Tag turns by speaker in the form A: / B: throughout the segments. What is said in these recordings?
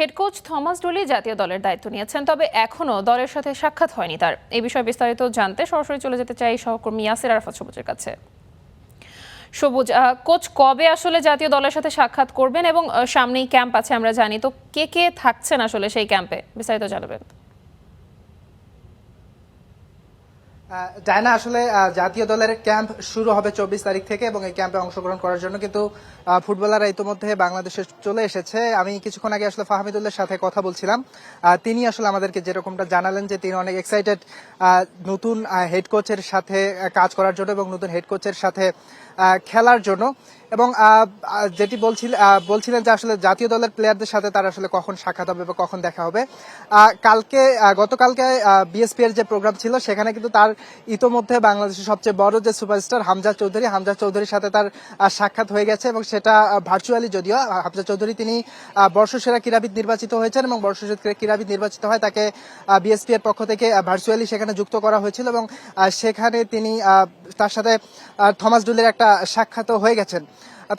A: Head coach Thomas ডুলি জাতীয় দলের দায়িত্ব নিয়েছেন, তবে এখনো দলের সাথে সাক্ষাৎ হয়নি তার। এই বিষয়ে বিস্তারিত জানতে সরাসরি চলে যেতে চাই সহকর্মী ইয়াসির আরাফাত সবুজের কাছে। সবুজ, কোচ কবে আসলে জাতীয় দলের সাথে সাক্ষাৎ করবেন এবং সামনেই ক্যাম্প আছে আমরা জানি, তো কে কে থাকছেন আসলে সেই ক্যাম্পে, বিস্তারিত জানাবেন।
B: ডায়না, আসলে জাতীয় দলের ক্যাম্প শুরু হবে 24 তারিখ থেকে এবং এই ক্যাম্পে অংশগ্রহণ করার জন্য কিন্তু ফুটবলাররা ইতিমধ্যে বাংলাদেশে চলে এসেছে। আমি কিছুক্ষণ আগে আসলে ফাহমিদুল্লাহর সাথে কথা বলছিলাম। তিনি আসলে আমাদেরকে যেরকমটা জানালেন যে তিনি অনেক এক্সাইটেড নতুন হেড কোচের সাথে কাজ করার জন্য এবং নতুন হেড কোচের সাথে খেলার জন্য, এবং যেটি বলছিলেন যে আসলে জাতীয় দলের প্লেয়ারদের সাথে তার আসলে কখন সাক্ষাৎ হবে বা কখন দেখা হবে। গতকালকে বিএসপি এর যে প্রোগ্রাম ছিল সেখানে কিন্তু তার ইতোমধ্যে বাংলাদেশের সবচেয়ে বড় যে সুপারস্টার হামজা চৌধুরীর সাথে তার সাক্ষাৎ হয়ে গেছে, এবং সেটা ভার্চুয়ালি। যদিও হামজা চৌধুরী তিনি বর্ষসেরা ক্রীড়াবিদ নির্বাচিত হয়েছেন এবং বর্ষসেরা ক্রীড়াবিদ নির্বাচিত হয় তাকে বিএসপি এর পক্ষ থেকে ভার্চুয়ালি সেখানে যুক্ত করা হয়েছিল, এবং সেখানে তিনি তার সাথে থমাস ডুলির একটা সাক্ষাৎও হয়ে গেছেন।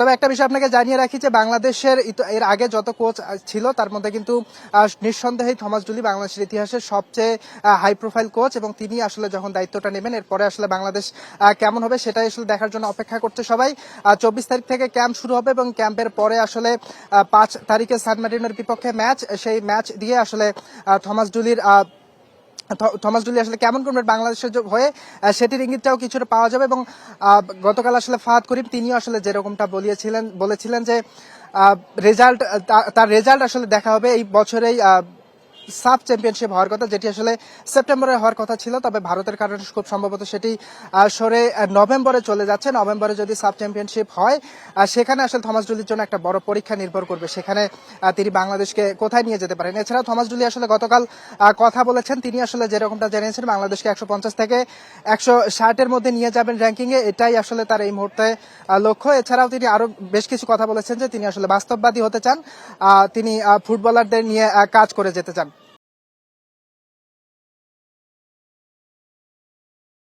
B: তবে একটা বিষয় আপনাকে জানিয়ে রাখি যে বাংলাদেশের এর আগে যত কোচ ছিল তার মধ্যে কিন্তু নিঃসন্দেহেই থমাস ডুলি বাংলাদেশের ইতিহাসের সবচেয়ে হাই প্রোফাইল কোচ, এবং তিনি আসলে যখন দায়িত্বটা নেবেন এরপরে আসলে বাংলাদেশ কেমন হবে সেটাই আসলে দেখার জন্য অপেক্ষা করছে সবাই। 24 তারিখ থেকে ক্যাম্প শুরু হবে এবং ক্যাম্পের পরে আসলে 5 তারিখে সান মার্টিনোর বিপক্ষে ম্যাচ, সেই ম্যাচ দিয়ে আসলে থমাস ডুলি আসলে কেমন করবেন বাংলাদেশের হয়ে সেটির ইঙ্গিতটাও কিছুটা পাওয়া যাবে। এবং গতকাল আসলে ফাহাদ করিম তিনিও আসলে যেরকমটা বলেছিলেন যে তার রেজাল্ট আসলে দেখা হবে এই বছরেই সাব চ্যাম্পিয়নশিপ হওয়ার কথা, যেটি আসলে সেপ্টেম্বরে হওয়ার কথা ছিল, তবে ভারতের কারণে খুব সম্ভবত সেটি সরে নভেম্বরে চলে যাচ্ছে। নভেম্বরে যদি সাব চ্যাম্পিয়নশিপ হয় সেখানে আসলে থমাস ডুলির জন্য একটা বড় পরীক্ষা নির্ভর করবে, সেখানে তিনি বাংলাদেশকে কোথায় নিয়ে যেতে পারেন। এছাড়াও থমাস ডুলি আসলে গতকাল কথা বলেছেন, তিনি আসলে যেরকমটা জানিয়েছেন বাংলাদেশকে 150 থেকে 160-এর মধ্যে নিয়ে যাবেন র্যাঙ্কিংয়ে, এটাই আসলে তার এই মুহূর্তে লক্ষ্য। এছাড়াও তিনি আরো বেশ কিছু কথা বলেছেন যে তিনি আসলে বাস্তববাদী হতে চান, তিনি ফুটবলারদের নিয়ে কাজ করে যেতে চান।